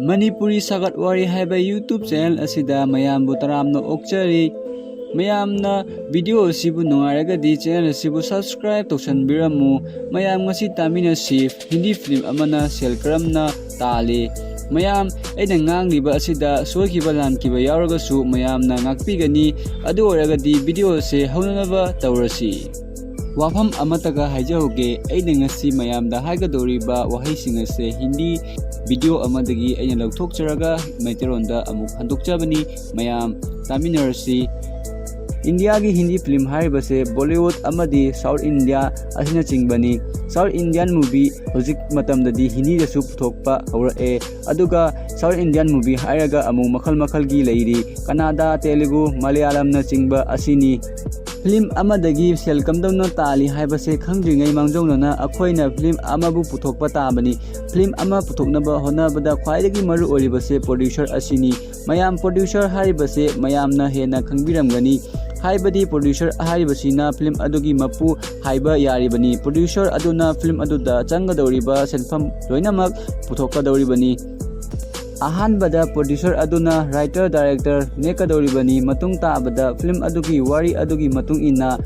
ꯃꯅꯤꯄꯨꯔꯤ ꯁꯥꯒꯠꯋꯥꯔꯤ ꯍꯥꯏꯕ YouTube channel ꯑꯁꯤꯗ ꯃꯌꯥꯝꯕꯨ ꯇꯔꯥꯝꯅ ꯑꯣꯛꯆꯔꯤ꯫ ꯃꯌꯥꯝꯅ ꯚꯤꯗꯤꯑꯣ ꯑꯁꯤꯕꯨ ꯅꯨꯡꯉꯥꯏꯔꯒꯗꯤ ꯆꯦꯅꯦꯜ ꯑꯁꯤꯕꯨ ꯁꯕꯁꯀ꯭ꯔꯥꯏꯕ ꯇꯧꯁꯟꯕꯤꯔꯝꯃꯨ꯫ ꯃꯌꯥꯝ ꯉꯁꯤ ꯇꯥꯃꯤꯟꯅꯁꯤ ꯍꯤꯟꯗꯤ ꯐꯤꯂꯝ ꯑꯃꯅ ꯁꯦꯜ ꯀꯔꯝꯅ ꯇꯥꯜꯂꯤ꯫ ꯃꯌꯥꯝ ꯑꯩꯅ ꯉꯥꯡꯂꯤꯕ ꯑꯁꯤꯗ ꯁꯣꯏꯈꯤꯕ ꯂꯥꯟꯈꯤꯕ ꯌꯥꯎꯔꯒꯁꯨ ꯃꯌꯥꯝꯅ ꯉꯥꯛꯄꯤꯒꯅꯤ꯫ ꯑꯗꯨ ꯑꯣꯏꯔꯒꯗꯤ ꯚꯤꯗꯤꯑꯣ ꯑꯁꯤ ꯍꯧꯅꯅꯕ ꯇꯧꯔꯁꯤ꯫ ꯋꯥꯐꯝ ꯑꯃꯠꯇꯒ ꯍꯥꯏꯖꯍꯧꯒꯦ, ꯑꯩꯅ ꯉꯁꯤ ꯃꯌꯥꯝꯗ ꯍꯥꯏꯒꯗꯧꯔꯤꯕ ꯋꯥꯍꯩꯁꯤꯡ ꯑꯁꯤ ꯍꯤꯟꯗꯤ ꯚꯤꯗꯤꯑꯣ ꯑꯃꯗꯒꯤ ꯑꯩꯅ ꯂꯧꯊꯣꯛꯆꯔꯒ ꯃꯩꯇꯩꯂꯣꯟꯗ ꯑꯃꯨꯛ ꯍꯟꯗꯣꯛꯆꯕꯅꯤ꯫ ꯃꯌꯥꯝ ꯇꯥꯃꯤꯟꯅꯔꯁꯤ꯫ ꯏꯟꯗꯤꯌꯥꯒꯤ ꯍꯤꯟꯗꯤ ꯐꯤꯂꯝ ꯍꯥꯏꯔꯤꯕꯁꯦ ꯕꯣꯂꯤꯋꯨꯗ ꯑꯃꯗꯤ ꯁꯥꯎꯠ ꯏꯟꯗꯤꯌꯥ ꯑꯁꯤꯅꯆꯤꯡꯕꯅꯤ꯫ ꯁꯥꯎꯠ ꯏꯟꯗꯤꯌꯥꯟ ꯃꯨꯚꯤ ꯍꯧꯖꯤꯛ ꯃꯇꯝꯗꯗꯤ ꯍꯤꯟꯗꯤꯗꯁꯨ ꯄꯨꯊꯣꯛꯄ ꯍꯧꯔꯛꯑꯦ꯫ ꯑꯗꯨꯒ ꯁꯥꯎꯠ ꯏꯟꯗꯤꯌꯥꯟ ꯃꯨꯚꯤ ꯍꯥꯏꯔꯒ ꯑꯃꯨꯛ ꯃꯈꯜ ꯃꯈꯜꯒꯤ ꯂꯩꯔꯤ, ꯀꯟꯅꯗꯥ, ꯇꯦꯂꯨꯒꯨ, ꯃꯂꯌꯥꯂꯝꯅꯆꯤꯡꯕ ꯑꯁꯤꯅꯤ꯫ ꯐꯤꯂꯝ ꯑꯃꯗꯒꯤ ꯁꯦꯜ ꯀꯝꯗꯧꯅ ꯇꯥꯜꯂꯤ ꯍꯥꯏꯕꯁꯦ ꯈꯪꯗ꯭ꯔꯤꯉꯩ ꯃꯥꯡꯖꯧꯅꯅ ꯑꯩꯈꯣꯏꯅ ꯐꯤꯂꯝ ꯑꯃꯕꯨ ꯄꯨꯊꯣꯛꯄ ꯇꯥꯕꯅꯤ꯫ ꯐꯤꯂꯝ ꯑꯃ ꯄꯨꯊꯣꯛꯅꯕ ꯍꯣꯠꯅꯕꯗ ꯈ꯭ꯋꯥꯏꯗꯒꯤ ꯃꯔꯨ ꯑꯣꯏꯔꯤꯕꯁꯦ ꯄ꯭ꯔꯣꯗ꯭ꯌꯨꯁꯔ ꯑꯁꯤꯅꯤ꯫ ꯃꯌꯥꯝ ꯄ꯭ꯔꯣꯗ꯭ꯌꯨꯁꯔ ꯍꯥꯏꯔꯤꯕꯁꯦ ꯃꯌꯥꯝꯅ ꯍꯦꯟꯅ ꯈꯪꯕꯤꯔꯝꯒꯅꯤ꯫ ꯍꯥꯏꯕꯗꯤ ꯄ꯭ꯔꯣꯗ꯭ꯌꯨꯁꯔ ꯍꯥꯏꯔꯤꯕꯁꯤꯅ ꯐꯤꯂꯝ ꯑꯗꯨꯒꯤ ꯃꯄꯨ ꯍꯥꯏꯕ ꯌꯥꯔꯤꯕꯅꯤ꯫ ꯄ꯭ꯔꯣꯗ꯭ꯌꯨꯁꯔ ꯑꯗꯨꯅ ꯐꯤꯂꯝ ꯑꯗꯨꯗ ꯆꯪꯒꯗꯧꯔꯤꯕ ꯁꯦꯟꯐꯝ ꯂꯣꯏꯅꯃꯛ ꯄꯨꯊꯣꯛꯀꯗꯧꯔꯤꯕꯅꯤ꯫ ꯑꯍꯥꯟꯕꯗ ꯄ꯭ꯔꯣꯗ꯭ꯌꯨꯁꯔ ꯑꯗꯨꯅ ꯔꯥꯏꯇꯔ ꯗꯥꯏꯔꯦꯛꯇꯔ ꯅꯦꯛꯀꯗꯧꯔꯤꯕꯅꯤ꯫ ꯃꯇꯨꯡ ꯇꯥꯕꯗ ꯐꯤꯂꯝ ꯑꯗꯨꯒꯤ ꯋꯥꯔꯤ ꯑꯗꯨꯒꯤ ꯃꯇꯨꯡ ꯏꯟꯅ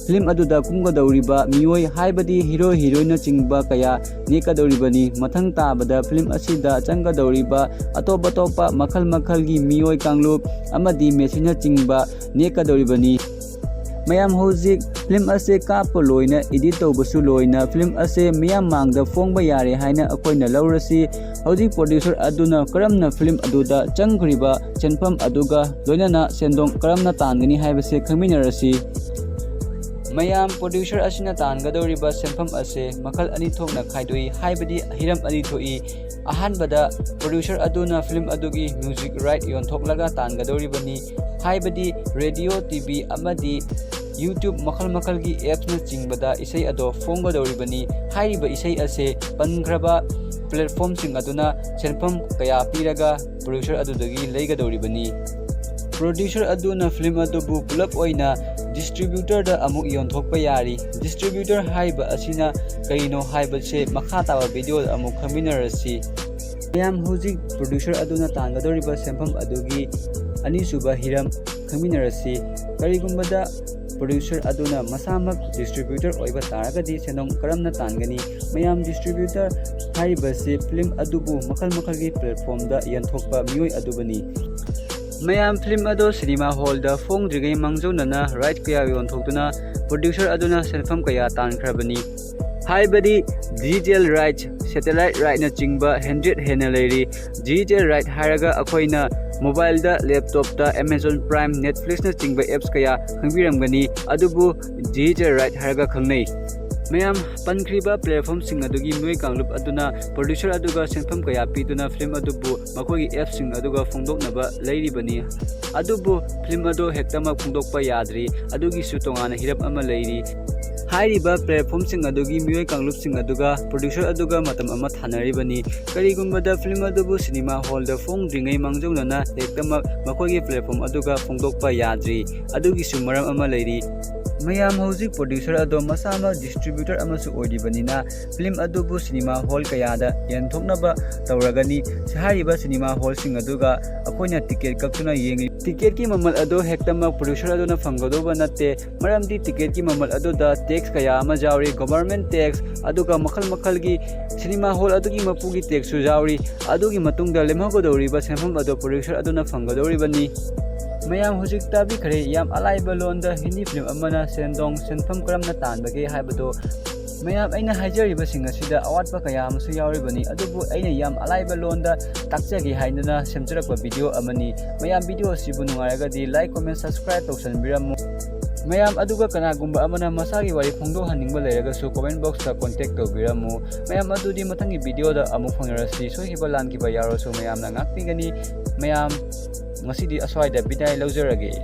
ꯐꯤꯂꯝ ꯑꯗꯨꯗ ꯀꯨꯝꯒꯗꯧꯔꯤꯕ ꯃꯤꯑꯣꯏ ꯍꯥꯏꯕꯗꯤ ꯍꯤꯔꯣ ꯍꯤꯔꯣꯏꯅꯆꯤꯡꯕ ꯀꯌꯥ ꯅꯦꯛꯀꯗꯧꯔꯤꯕꯅꯤ꯫ ꯃꯊꯪ ꯇꯥꯕꯗ ꯐꯤꯂꯝ ꯑꯁꯤꯗ ꯆꯪꯒꯗꯧꯔꯤꯕ ꯑꯇꯣꯞ ꯑꯇꯣꯞꯄ ꯃꯈꯜ ꯃꯈꯜꯒꯤ ꯃꯤꯑꯣꯏ ꯀꯥꯡꯂꯨꯞ ꯑꯃꯗꯤ ꯃꯦꯆꯤꯟꯅꯆꯤꯡꯕ ꯅꯦꯛꯀꯗꯧꯔꯤꯕꯅꯤ꯫ ꯃꯌꯥꯝ ꯍꯧꯖꯤꯛ ꯐꯤꯂꯝ ꯑꯁꯤ ꯀꯥꯞꯄ ꯂꯣꯏꯅ ꯏꯗꯤꯠ ꯇꯧꯕꯁꯨ ꯂꯣꯏꯅ ꯐꯤꯂꯝ ꯑꯁꯤ ꯃꯤꯌꯥꯝ ꯃꯥꯡꯗ ꯐꯣꯡꯕ ꯌꯥꯔꯦ ꯍꯥꯏꯅ ꯑꯩꯈꯣꯏꯅ ꯂꯧꯔꯁꯤ꯫ ꯍꯧꯖꯤꯛ ꯄ꯭ꯔꯣꯗ꯭ꯌꯨꯁꯔ ꯑꯗꯨꯅ ꯀꯔꯝꯅ ꯐꯤꯂꯝ ꯑꯗꯨꯗ ꯆꯪꯈ꯭ꯔꯤꯕ ꯁꯦꯟꯐꯝ ꯑꯗꯨꯒ ꯂꯣꯏꯅꯅ ꯁꯦꯟꯗꯣꯡ ꯀꯔꯝꯅ ꯇꯥꯟꯒꯅꯤ ꯍꯥꯏꯕꯁꯤ ꯈꯪꯃꯤꯟꯅꯔꯁꯤ꯫ ꯃꯌꯥꯝ ꯄ꯭ꯔꯣꯗ꯭ꯌꯨꯁꯔ ꯑꯁꯤꯅ ꯇꯥꯟꯒꯗꯧꯔꯤꯕ ꯁꯦꯟꯐꯝ ꯑꯁꯤ ꯃꯈꯜ ꯑꯅꯤ ꯊꯣꯛꯅ ꯈꯥꯏꯗꯣꯛꯏ, ꯍꯥꯏꯕꯗꯤ ꯍꯤꯔꯝ ꯑꯅꯤ ꯊꯣꯛꯏ꯫ ꯑꯍꯥꯟꯕꯗ ꯄ꯭ꯔꯣꯗ꯭ꯌꯨꯁꯔ ꯑꯗꯨꯅ ꯐꯤꯂꯝ ꯑꯗꯨꯒꯤ ꯃ꯭ꯌꯨꯖꯤꯛ ꯔꯥꯏꯠ ꯌꯣꯟꯊꯣꯛꯂꯒ ꯇꯥꯟꯒꯗꯧꯔꯤꯕꯅꯤ, ꯍꯥꯏꯕꯗꯤ ꯔꯦꯗꯤꯑꯣ, ꯇꯤꯚꯤ ꯑꯃꯗꯤ ꯌꯨꯇ꯭ꯌꯨꯕ ꯃꯈꯜ ꯃꯈꯜꯒꯤ ꯑꯦꯞꯁꯅꯆꯤꯡꯕꯗ ꯏꯁꯩ ꯑꯗꯨ ꯐꯣꯡꯒꯗꯧꯔꯤꯕꯅꯤ꯫ ꯍꯥꯏꯔꯤꯕ ꯏꯁꯩ ꯑꯁꯤ ꯄꯟꯈ꯭ꯔꯕ ꯄ꯭ꯂꯦꯠꯐꯣꯔꯝꯁꯤꯡ ꯑꯗꯨꯅ ꯁꯦꯟꯐꯝ ꯀꯌꯥ ꯄꯤꯔꯒ ꯄ꯭ꯔꯣꯗ꯭ꯌꯨꯁꯔ ꯑꯗꯨꯗꯒꯤ ꯂꯩꯒꯗꯧꯔꯤꯕꯅꯤ꯫ ꯄ꯭ꯔꯣꯗ꯭ꯌꯨꯁꯔ ꯑꯗꯨꯅ ꯐꯤꯂꯝ ꯑꯗꯨꯕꯨ ꯄꯨꯂꯞ ꯑꯣꯏꯅ ꯗꯤꯁꯇ꯭ꯔꯤꯕ꯭ꯌꯨꯇꯔꯗ ꯑꯃꯨꯛ ꯌꯣꯟꯊꯣꯛꯄ ꯌꯥꯔꯤ꯫ ꯗꯤꯁꯇ꯭ꯔꯤꯕ꯭ꯌꯨꯇꯔ ꯍꯥꯏꯔꯤꯕ ꯑꯁꯤꯅ ꯀꯔꯤꯅꯣ ꯍꯥꯏꯕꯁꯦ ꯃꯈꯥ ꯇꯥꯕ ꯚꯤꯗꯤꯑꯣꯗ ꯑꯃꯨꯛ ꯈꯪꯃꯤꯟꯅꯔꯁꯤ꯫ ꯃꯌꯥꯝ ꯍꯧꯖꯤꯛ ꯄ꯭ꯔꯣꯗ꯭ꯌꯨꯁꯔ ꯑꯗꯨꯅ ꯇꯥꯟꯒꯗꯧꯔꯤꯕ ꯁꯦꯟꯐꯝ ꯑꯗꯨꯒꯤ ꯑꯅꯤꯁꯨꯕ ꯍꯤꯔꯝ ꯈꯪꯃꯤꯟꯅꯔꯁꯤ꯫ ꯀꯔꯤꯒꯨꯝꯕꯗ ꯄ꯭ꯔꯣꯗ꯭ꯌꯨꯁꯔ ꯑꯗꯨꯅ ꯃꯁꯥꯃꯛ ꯗꯤꯁꯇ꯭ꯔꯤꯕ꯭ꯌꯨꯇꯔ ꯑꯣꯏꯕ ꯇꯥꯔꯒꯗꯤ ꯁꯦꯟꯗꯣꯡ ꯀꯔꯝꯅ ꯇꯥꯟꯒꯅꯤ? ꯃꯌꯥꯝ ꯗꯤꯁꯇ꯭ꯔꯤꯕ꯭ꯌꯨꯇꯔ ꯍꯥꯏꯔꯤꯕꯁꯤ ꯐꯤꯂꯝ ꯑꯗꯨꯕꯨ ꯃꯈꯜ ꯃꯈꯜꯒꯤ ꯄ꯭ꯂꯦꯠꯐꯣꯔꯝꯗ ꯌꯦꯟꯊꯣꯛꯄ ꯃꯤꯑꯣꯏ ꯑꯗꯨꯕꯨꯅꯤ꯫ ꯃꯌꯥꯝ ꯐꯤꯂꯝ ꯑꯗꯨ ꯁꯤꯅꯦꯃꯥ ꯍꯣꯜꯗ ꯐꯣꯡꯗ꯭ꯔꯤꯉꯩ ꯃꯥꯡꯖꯧꯅꯅ ꯔꯥꯏꯠ ꯀꯌꯥ ꯌꯣꯟꯊꯣꯛꯇꯨꯅ ꯄ꯭ꯔꯣꯗ꯭ꯌꯨꯁꯔ ꯑꯗꯨꯅ ꯁꯦꯟꯐꯝ ꯀꯌꯥ ꯇꯥꯟꯈ꯭ꯔꯕꯅꯤ꯫ ꯍꯥꯏꯕꯗꯤ ꯗꯤꯖꯤꯇꯦꯜ ꯔꯥꯏꯠ, ꯁꯦꯇꯦꯂꯥꯏꯠ ꯔꯥꯏꯠꯅꯆꯤꯡꯕ 100 ꯍꯦꯟꯅ ꯂꯩꯔꯤ꯫ ꯗꯤꯖꯤꯇꯦꯜ ꯔꯥꯏꯠ ꯍꯥꯏꯔꯒ ꯑꯩꯈꯣꯏꯅ ꯃꯣꯕꯥꯏꯜꯗ, ꯂꯦꯞꯇꯣꯞꯇ ꯑꯦꯃꯥꯖꯣꯟ ꯄ꯭ꯔꯥꯏꯝ, ꯅꯦꯠꯐ꯭ꯂꯤꯛꯁꯅꯆꯤꯡꯕ ꯑꯦꯞꯁ ꯀꯌꯥ ꯈꯪꯕꯤꯔꯝꯒꯅꯤ, ꯑꯗꯨꯕꯨ ꯗꯤꯖꯤꯇꯦꯜ ꯔꯥꯏꯠ ꯍꯥꯏꯔꯒ ꯈꯪꯅꯩ꯫ ꯃꯌꯥꯝ ꯄꯟꯈ꯭ꯔꯤꯕ ꯄ꯭ꯂꯦꯠꯐꯣꯔꯝꯁꯤꯡ ꯑꯗꯨꯒꯤ ꯃꯤꯑꯣꯏ ꯀꯥꯡꯂꯨꯞ ꯑꯗꯨꯅ ꯄ꯭ꯔꯣꯗ꯭ꯌꯨꯁꯔ ꯑꯗꯨꯒ ꯁꯦꯟꯐꯝ ꯀꯌꯥ ꯄꯤꯗꯨꯅ ꯐꯤꯂꯝ ꯑꯗꯨꯕꯨ ꯃꯈꯣꯏꯒꯤ ꯑꯦꯞꯁꯤꯡ ꯑꯗꯨꯒ ꯐꯣꯡꯗꯣꯛꯅꯕ ꯂꯩꯔꯤꯕꯅꯤ꯫ ꯑꯗꯨꯕꯨ ꯐꯤꯂꯝ ꯑꯗꯨ ꯍꯦꯛꯇꯃꯛ ꯐꯣꯡꯗꯣꯛꯄ ꯌꯥꯗ꯭ꯔꯤ, ꯑꯗꯨꯒꯤꯁꯨ ꯇꯣꯉꯥꯟꯅ ꯍꯤꯔꯝ ꯑꯃ ꯂꯩꯔꯤ꯫ ꯍꯥꯏꯔꯤꯕ ꯄ꯭ꯂꯦꯠꯐꯣꯔꯝꯁꯤꯡ ꯑꯗꯨꯒꯤ ꯃꯤꯑꯣꯏ ꯀꯥꯡꯂꯨꯞꯁꯤꯡ ꯑꯗꯨꯒ ꯄ꯭ꯔꯣꯗ꯭ꯌꯨꯁꯔ ꯑꯗꯨꯒ ꯃꯇꯝ ꯑꯃ ꯊꯥꯅꯔꯤꯕꯅꯤ꯫ ꯀꯔꯤꯒꯨꯝꯕꯗ ꯐꯤꯂꯝ ꯑꯗꯨꯕꯨ ꯁꯤꯅꯦꯃꯥ ꯍꯣꯜꯗ ꯐꯣꯡꯗ꯭ꯔꯤꯉꯩ ꯃꯥꯡꯖꯧꯅꯅ ꯍꯦꯛꯇꯃꯛ ꯃꯈꯣꯏꯒꯤ ꯄ꯭ꯂꯦꯠꯐꯣꯔꯝ ꯑꯗꯨꯒ ꯐꯣꯡꯗꯣꯛꯄ ꯌꯥꯗ꯭ꯔꯤ, ꯑꯗꯨꯒꯤꯁꯨ ꯃꯔꯝ ꯑꯃ ꯂꯩꯔꯤ꯫ ꯃꯌꯥꯝ ꯍꯧꯖꯤꯛ ꯄ꯭ꯔꯣꯗ꯭ꯌꯨꯁꯔ ꯑꯗꯨ ꯃꯁꯥꯃꯛ ꯗꯤꯁꯇ꯭ꯔꯤꯕ꯭ꯌꯨꯇꯔ ꯑꯃꯁꯨ ꯑꯣꯏꯔꯤꯕꯅꯤꯅ ꯐꯤꯂꯝ ꯑꯗꯨꯕꯨ ꯁꯤꯅꯦꯃꯥ ꯍꯣꯜ ꯀꯌꯥꯗ ꯌꯦꯟꯊꯣꯛꯅꯕ ꯇꯧꯔꯒꯅꯤ꯫ ꯍꯥꯏꯔꯤꯕ ꯁꯤꯅꯦꯃꯥ ꯍꯣꯜꯁꯤꯡ ꯑꯗꯨꯒ ꯑꯩꯈꯣꯏꯅ ꯇꯤꯀꯦꯠ ꯀꯛꯇꯨꯅ ꯌꯦꯡꯂꯤ꯫ ꯇꯤꯀꯦꯠꯀꯤ ꯃꯃꯜ ꯑꯗꯨ ꯍꯦꯛꯇꯃꯛ ꯄ꯭ꯔꯣꯗ꯭ꯌꯨꯁꯔ ꯑꯗꯨꯅ ꯐꯪꯒꯗꯧꯕ ꯅꯠꯇꯦ, ꯃꯔꯝꯗꯤ ꯇꯤꯀꯦꯠꯀꯤ ꯃꯃꯜ ꯑꯗꯨꯗ ꯇꯦꯛꯁ ꯀꯌꯥ ꯑꯃ ꯌꯥꯎꯔꯤ, ꯒꯣꯚꯔꯟꯃꯦꯟꯠ ꯇꯦꯛꯁ, ꯑꯗꯨꯒ ꯃꯈꯜ ꯃꯈꯜꯒꯤ ꯁꯤꯅꯦꯃꯥ ꯍꯣꯜ ꯑꯗꯨꯒꯤ ꯃꯄꯨꯒꯤ ꯇꯦꯛꯁꯁꯨ ꯌꯥꯎꯔꯤ꯫ ꯑꯗꯨꯒꯤ ꯃꯇꯨꯡꯗ ꯂꯦꯝꯍꯧꯒꯗꯧꯔꯤꯕ ꯁꯦꯟꯐꯝ ꯑꯗꯨ ꯄ꯭ꯔꯣꯗ꯭ꯌꯨꯁꯔ ꯑꯗꯨꯅ ꯐꯪꯒꯗꯧꯔꯤꯕꯅꯤ꯫ ꯃꯌꯥꯝ ꯍꯧꯖꯤꯛ ꯇꯥꯕꯤꯈ꯭ꯔꯦ ꯌꯥꯝ ꯑꯂꯥꯏꯕ ꯂꯣꯟꯗ ꯍꯤꯟꯗꯤ ꯐꯤꯂꯝ ꯑꯃꯅ ꯁꯦꯟꯐꯝ ꯀꯔꯝꯅ ꯇꯥꯟꯕꯒꯦ ꯍꯥꯏꯕꯗꯨ꯫ ꯃꯌꯥꯝ ꯑꯩꯅ ꯍꯥꯏꯖꯔꯤꯕꯁꯤꯡ ꯑꯁꯤꯗ ꯑꯋꯥꯠꯄ ꯀꯌా ꯑꯃꯁꯨ ꯌꯥꯎꯔꯤꯕꯅꯤ, ꯑꯗꯨꯕꯨ ꯑꯩꯅ ꯌꯥꯝ ꯑꯂꯥꯏꯕ ꯂꯣꯟꯗ ꯇꯥꯛꯆꯒꯦ ꯍꯥꯏꯗꯨꯅ ꯁꯦꯝꯖꯔꯛꯄ ꯚꯤꯗꯤꯑꯣ ꯑꯃꯅꯤ꯫ ꯃꯌꯥꯝ ꯚꯤꯗꯤꯑꯣ ꯑꯁꯤꯕꯨ ꯅꯨꯡꯉꯥꯏꯔꯒꯗꯤ ꯂꯥꯏꯛ, ꯀꯣꯃꯦꯟꯠ, ꯁꯕꯁꯀ꯭ꯔꯥꯏꯕ ꯇꯧꯁꯟꯕꯤꯔꯝꯃꯨ꯫ ꯃꯌꯥꯝ ꯑꯗꯨꯒ ꯀꯅꯥꯒꯨꯝꯕ ꯑꯃꯅ ꯃꯁꯥꯒꯤ ꯋꯥꯔꯤ ꯐꯣꯡꯗꯣꯛꯍꯟꯅꯤꯡꯕ ꯂꯩꯔꯒꯁꯨ ꯀꯣꯃꯦꯟꯠ ꯕꯣꯛꯁꯇ ꯀꯣꯟꯇꯦꯛ ꯇꯧꯕꯤꯔꯝꯃꯨ꯫ ꯃꯌꯥꯝ ꯑꯗꯨꯗꯤ ꯃꯊꯪꯒꯤ ꯚꯤꯗꯤꯑꯣꯗ ꯑꯃꯨꯛ ꯐꯪꯅꯔꯁꯤ꯫ ꯁꯣꯏꯈꯤꯕ ꯂꯥꯟꯈꯤꯕ ꯌꯥꯎꯔꯁꯨ ꯃꯌꯥꯝꯅ ꯉꯥꯛꯄꯤꯒꯅꯤ꯫ ꯃꯌꯥꯝ ꯉꯁꯤꯗꯤ ꯑꯁ꯭ꯋꯥꯏꯗ ꯕꯤꯗꯥꯏ ꯂꯧꯖꯔꯒꯦ꯫